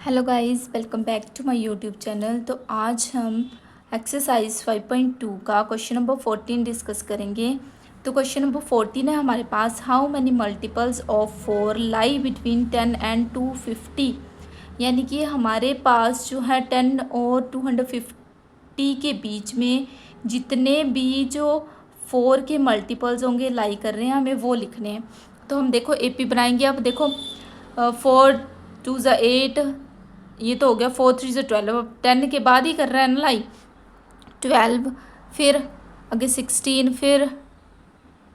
Hello guys, welcome back to my YouTube channel. तो आज हम एक्सरसाइज 5.2 का क्वेश्चन नंबर 14 डिस्कस करेंगे। तो क्वेश्चन नंबर 14 है हमारे पास, how many multiples of 4 lie between 10 and 250। यानी कि हमारे पास जो है 10 और 250 के बीच में जितने भी जो 4 के मल्टीपल्स होंगे लाई कर रहे हैं, हमें वो लिखने हैं। तो हम देखो एपी बनाएंगे। अब देखो 4 2 ज़ा 8, ये तो हो गया, 4 3 ज़ा 12। अब 10 के बाद ही कर रहा है ना लाई, 12, फिर आगे 16, फिर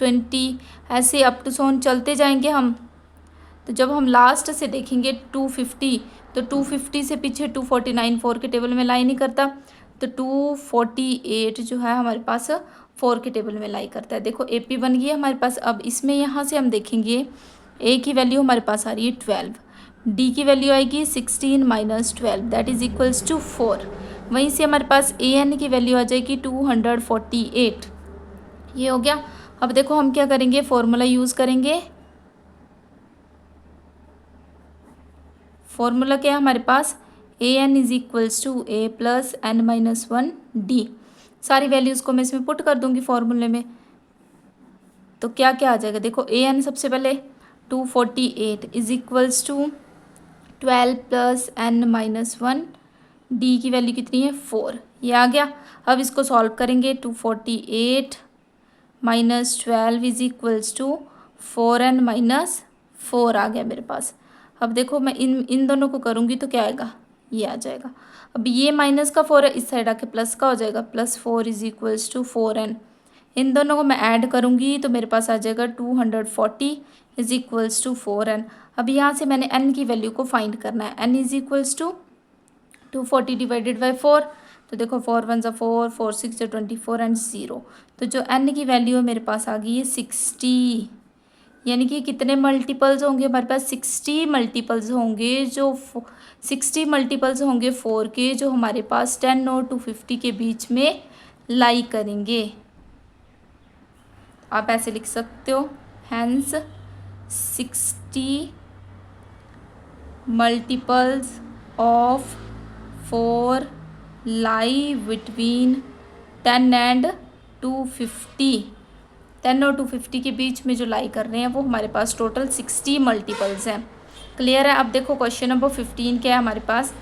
20, ऐसे अप टू सोन चलते जाएंगे हम। तो जब हम लास्ट से देखेंगे 250, तो 250 से पीछे 249 4 के टेबल में लाई नहीं करता, तो 248 जो है हमारे पास 4 के टेबल में लाई करता है। देखो एपी बन गई है हमारे पास। अब इसमें यहाँ से हम देखेंगे ए की वैल्यू हमारे पास आ रही है 12, डी की वैल्यू आएगी 16 minus 12 that is equals to 4। वहीं से हमारे पास ए एन की वैल्यू आ जाएगी 248। ये हो गया। अब देखो हम क्या करेंगे, फॉर्मूला यूज़ करेंगे। फॉर्मूला क्या है हमारे पास, A N is equals to A plus N minus 1 D. सारी वैल्यूज़ को मैं इसमें पुट कर दूंगी फॉर्मूले में। तो क्या क्या आ जाएगा, देखो ए एन सबसे पहले 248 is equals to 12 plus N minus 1, D की वैल्यू कितनी है 4, ये आ गया। अब इसको सॉल्व करेंगे। 248 minus 12 is equals to 4n minus 4 आ गया मेरे पास। अब देखो मैं इन दोनों को करूँगी तो क्या आएगा, ये आ जाएगा। अब ये माइनस का 4 है, इस साइड आके प्लस का हो जाएगा, +4 इज इक्वल्स टू 4n। इन दोनों को मैं ऐड करूँगी तो मेरे पास आ जाएगा 240 इज इक्वल्स टू 4n। अब यहाँ से मैंने n की वैल्यू को फाइंड करना है। n is equals to 240 divided by 4। तो देखो 4 1 ज़ा 4, 4 6 ज़ा 24 एंड 0। तो जो n की वैल्यू है मेरे पास आ गई है 60। यानी कि कितने मल्टीपल्स होंगे हमारे पास, 60 मल्टीपल्स होंगे। जो 60 मल्टीपल्स होंगे 4 के, जो हमारे पास 10 और 250 के बीच में लाई करेंगे। आप ऐसे लिख सकते हो, hence 60 multiples of 4 lie between 10 and 250। 10 और 250 के बीच में जो लाई कर रहे हैं वो हमारे पास टोटल 60 मल्टीपल्स हैं। क्लियर है। अब देखो क्वेश्चन नंबर 15 क्या है हमारे पास।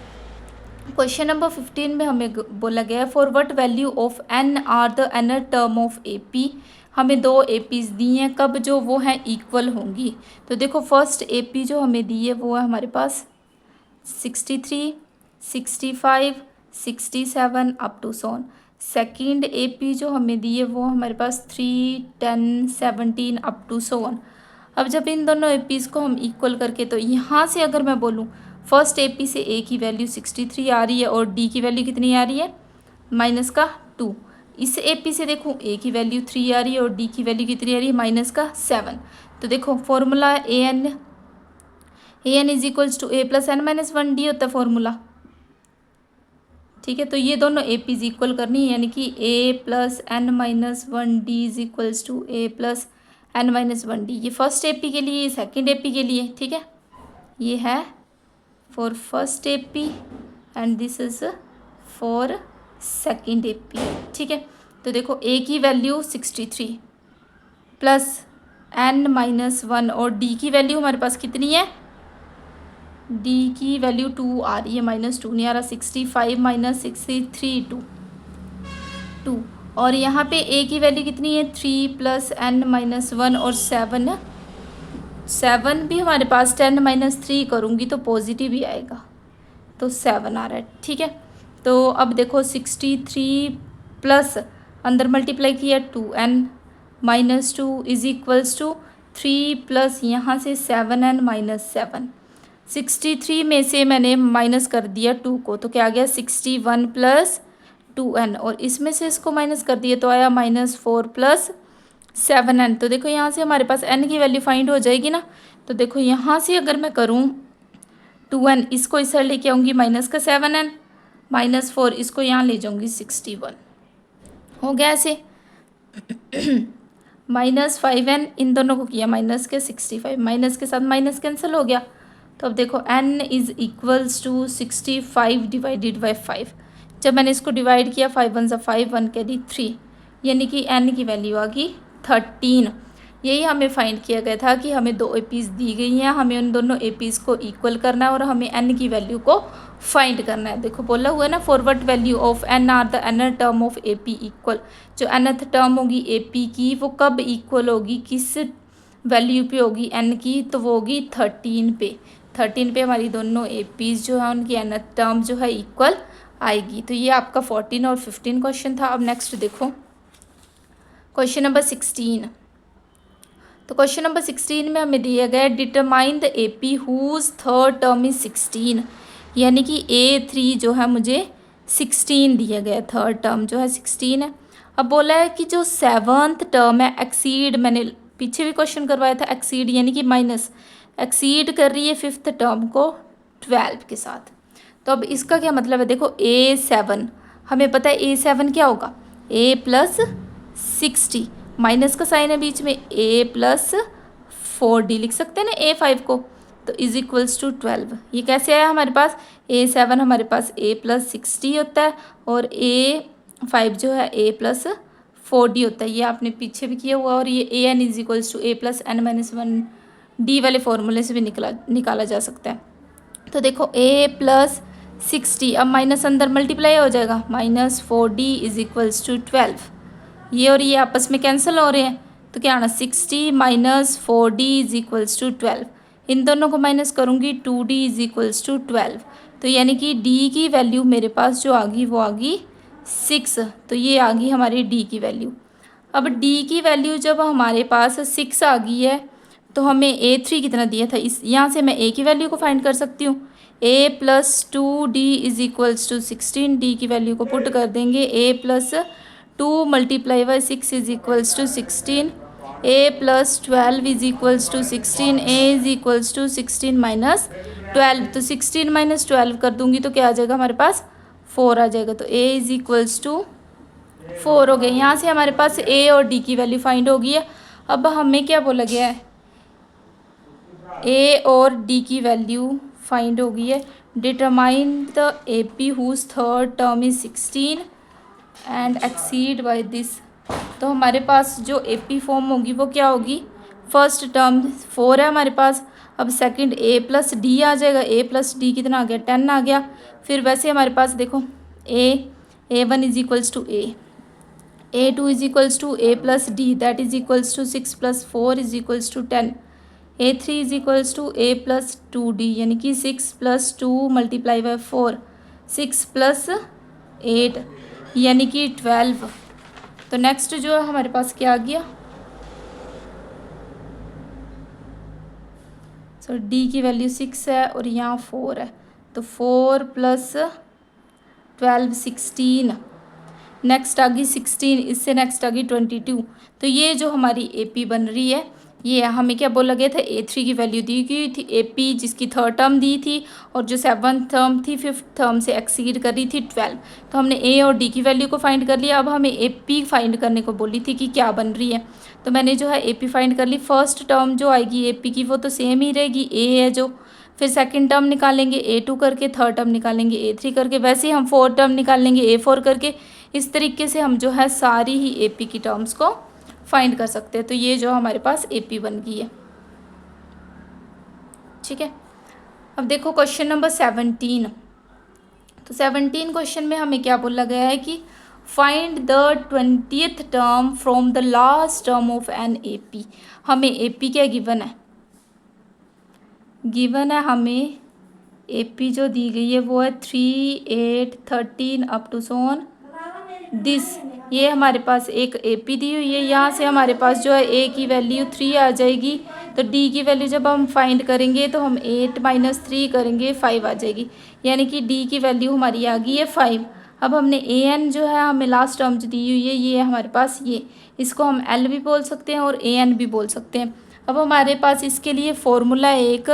क्वेश्चन नंबर 15 में हमें बोला गया है, for what value of n are the nth term of AP। हमें दो APs दी हैं, कब जो वो हैं इक्वल होंगी। तो देखो फर्स्ट AP जो हमें दी है वो है हमारे पास 63, 65, 67 अप टू सोन। सेकेंड AP जो हमें दी है वो हमारे पास 3, 10, 17 अप टू सोन। अब जब इन दोनों APs को हम इक्वल करके, तो यहाँ से अगर मैं बोलूँ फर्स्ट AP से A की वैल्यू 63 आ रही है और D की वैल्यू कितनी आ रही है, माइनस का 2। इस AP से देखूँ A की वैल्यू 3 आ रही है और D की वैल्यू कितनी आ रही है, माइनस का 7। तो देखो formula A N is equals to A plus N minus 1 D होता है फॉर्मूला। ठीक है, तो ये दोनों ए पीज इक्वल करनी है, यानी कि A plus N minus 1 D is equals to A plus N minus 1 D. ये फर्स्ट ए पी के लिए, ये सेकेंड ए पी के लिए। ठीक है, ये है for first A P and this is for second A P. ठीक है, तो देखो ए की वैल्यू 63 प्लस एन माइनस 1 और डी की वैल्यू हमारे पास कितनी है, डी की वैल्यू 2 आ रही है, माइनस 2 नहीं आ रहा। 65 माइनस 63 2। और यहाँ पे ए की वैल्यू कितनी है, 3 प्लस एन माइनस 1 और 7 भी हमारे पास 10 माइनस 3 करूँगी तो पॉजिटिव ही आएगा, तो 7 आ रहा है। ठीक है, तो अब देखो 63 प्लस अंदर मल्टीप्लाई किया 2n minus 2 is equals to 3 plus यहाँ से 7n माइनस 7। 63 में से मैंने माइनस कर दिया 2 को, तो क्या आ गया 61 प्लस 2n, और इसमें से इसको माइनस कर दिया तो आया -4 प्लस 7n। तो देखो यहाँ से हमारे पास n की वैल्यू फाइंड हो जाएगी ना। तो देखो यहाँ से अगर मैं करूँ 2n, इसको इस साइड लेके आऊँगी माइनस का 7n, -4 इसको यहाँ ले जाऊँगी 61, हो गया ऐसे। -5n इन दोनों को किया माइनस के 65, माइनस के साथ माइनस कैंसिल हो गया, तो अब देखो n is equals to 65 divided by 5। जब मैंने इसको डिवाइड किया 5 1 सा 5 1 कैरी 3, यानी कि n की वैल्यू आ गई 13। यही हमें फाइंड किया गया था कि हमें दो एपीज दी गई हैं, हमें उन दोनों एपीज को इक्वल करना है और हमें n की वैल्यू को फाइंड करना है। देखो बोला हुआ है ना, forward value of n are the nth term of AP equal. जो nth टर्म होगी AP की वो कब इक्वल होगी, किस वैल्यू पे होगी n की, तो वो होगी 13 पे। 13 पे हमारी दोनों एपीज जो है उनकी nth टर्म जो है इक्वल आएगी। तो ये आपका 14 और 15 क्वेश्चन था। अब नेक्स्ट देखो क्वेश्चन नंबर 16। तो क्वेश्चन नंबर 16 में हमें दिया गया determine the AP whose third term is 16, यानी कि A3 जो है मुझे 16 दिया गया, थर्ड टर्म जो है 16 है। अब बोला है कि जो सेवन्थ टर्म है एक्सीड, मैंने पीछे भी क्वेश्चन करवाया था, एक्सीड यानी कि माइनस, एक्सीड कर रही है फिफ्थ टर्म को 12 के साथ। तो अब इसका क्या मतलब है, देखो A7 हमें पता है A7 क्या होगा, A प्लस 60, माइनस का साइन है बीच में, A प्लस 4D लिख सकते हैं ना A5 को, तो इज इक्वल्स टू 12। ये कैसे आया हमारे पास, A7 हमारे पास A प्लस 60 होता है और A5 जो है A प्लस 4D होता है। ये आपने पीछे भी किया हुआ, और ये AN is equals to A plus N minus 1D वाले फॉर्मूले से भी निकाला जा सकता है। तो देखो A प्लस 60, अब माइनस अंदर मल्टीप्लाई हो जाएगा, minus 4D is equals to 12। ये और ये आपस में कैंसिल हो रहे हैं, तो क्या आना 60 minus 4D is equals to 12। इन दोनों को माइनस करूँगी 2D इज इक्वल्स टू 12। तो यानी कि D की वैल्यू मेरे पास जो आ गई वो आ गई 6। तो ये आ गई हमारी D की वैल्यू। अब D की वैल्यू जब हमारे पास 6 आ गई है, तो हमें A3 कितना दिया था, इस यहाँ से मैं A की वैल्यू को फाइंड कर सकती हूँ। A plus 2D is equals to 16, D की वैल्यू को पुट कर देंगे, A plus 2 multiply by 6 is equals to 16, A plus 12 is equals to 16, A is equals to 16 minus 12। तो 16 माइनस 12 कर दूंगी तो क्या आ जाएगा हमारे पास, 4 आ जाएगा। तो A इज इक्वल्स टू 4 हो गए। यहाँ से हमारे पास A और D की वैल्यू फाइंड हो गई है। अब हमें क्या बोला गया है, A और D की वैल्यू फाइंड हो गई है। Determine the AP whose third term is 16 and exceed by this. तो हमारे पास जो AP फॉर्म होगी वो क्या होगी, फर्स्ट टर्म 4 है हमारे पास, अब सेकंड A प्लस D आ जाएगा, A प्लस D कितना आ गया, 10 आ गया। फिर वैसे हमारे पास देखो A1 is equals to A, A2 is equals to A plus D that is equals to 6 plus 4 is equals to 10, A3 is equals to A plus 2D यानी कि 6 प्लस 2 मल्टीप्लाई बाई 4, 6 प्लस 8 यानी कि 12। तो next जो है हमारे पास क्या आ गया, सो D की वैल्यू 6 है और यहाँ 4 है, तो 4 प्लस 12 16। नेक्स्ट आ गई 16, इससे नेक्स्ट आ गई 22। तो ये जो हमारी AP बन रही है, ये हमें क्या बोला गया था, A3 की वैल्यू दी गई थी, AP जिसकी थर्ड टर्म दी थी और जो सेवन्थ टर्म थी फिफ्थ टर्म से एक्सीड कर रही थी 12। तो हमने A और D की वैल्यू को फाइंड कर लिया। अब हमें AP फाइंड करने को बोली थी कि क्या बन रही है, तो मैंने जो है AP फाइंड कर ली। फर्स्ट टर्म जो आएगी AP की वो तो सेम ही रहेगी, A है जो, फिर सेकंड टर्म निकालेंगे A2 करके, थर्ड टर्म निकालेंगे A3 करके, वैसे ही हम फोर्थ टर्म निकालेंगे A4 करके। इस तरीके से हम जो है सारी ही AP की टर्म्स को फाइंड कर सकते हैं। तो ये जो हमारे पास AP बन गई है, ठीक है। अब देखो क्वेश्चन नंबर 17। तो 17 क्वेश्चन में हमें क्या बोला गया है कि find the 20th term from the last term of an AP। हमें AP क्या गिवन है, गिवन है हमें AP जो दी गई है वो है 3 8 13 अप टू सोन दिस। ये हमारे पास एक AP दी हुई है, यहाँ से हमारे पास जो है A की वैल्यू 3 आ जाएगी, तो D की वैल्यू जब हम फाइंड करेंगे तो हम 8 माइनस 3 करेंगे 5 आ जाएगी, यानी कि D की वैल्यू हमारी आ गई है 5। अब हमने AN जो है हमें लास्ट टर्म जो दी हुई है ये है हमारे पास, ये इसको हम L भी बोल सकते हैं और AN भी बोल सकते हैं। अब हमारे पास इसके लिए फॉर्मूला है एक,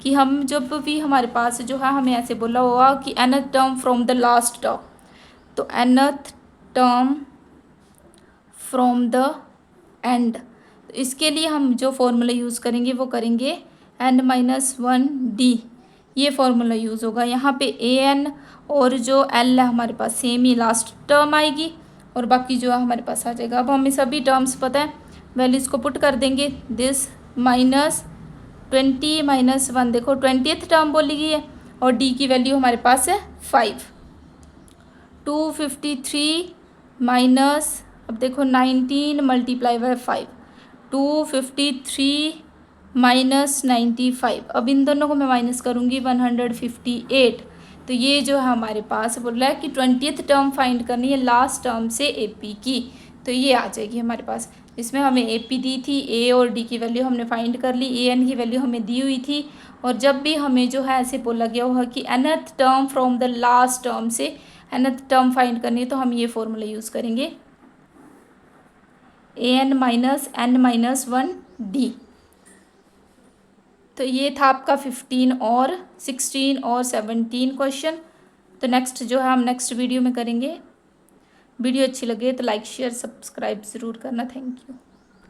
कि हम जब भी हमारे पास जो है हमें ऐसे बोला होगा कि nth term from the last term, तो nth term from the end, तो इसके लिए हम जो फॉर्मूला यूज़ करेंगे वो करेंगे एन माइनस वन डी, ये फॉर्मूला यूज़ होगा। यहाँ पे ए एन और जो एल है हमारे पास सेम ही लास्ट टर्म आएगी और बाकी जो है हमारे पास आ जाएगा। अब हमें सभी टर्म्स पता है, वैल्यूज़ को पुट कर देंगे। दिस माइनस 20 माइनस 1, देखो 20th टर्म बोली गई है और डी की वैल्यू हमारे पास है 5। 253 माइनस, अब देखो 19 मल्टीप्लाई बाय 5, 253 माइनस 95। अब इन दोनों को मैं माइनस करूँगी 158। तो ये जो है हमारे पास बोल रहा है कि 20th टर्म फाइंड करनी है लास्ट टर्म से एपी की, तो ये आ जाएगी हमारे पास। इसमें हमें एपी दी थी, ए और डी की वैल्यू हमने फाइंड कर ली, ए एन की वैल्यू हमें दी हुई थी। और जब भी हमें जो है ऐसे बोला गया हुआ कि nth term from the last term से nth टर्म फाइंड करनी है, तो हम ये फॉर्मूला यूज़ करेंगे, A N minus N minus one D. तो ये था आपका 15 और 16 और 17 क्वेश्चन। तो नेक्स्ट जो है हम नेक्स्ट वीडियो में करेंगे। वीडियो अच्छी लगे तो लाइक शेयर सब्सक्राइब ज़रूर करना। Thank you.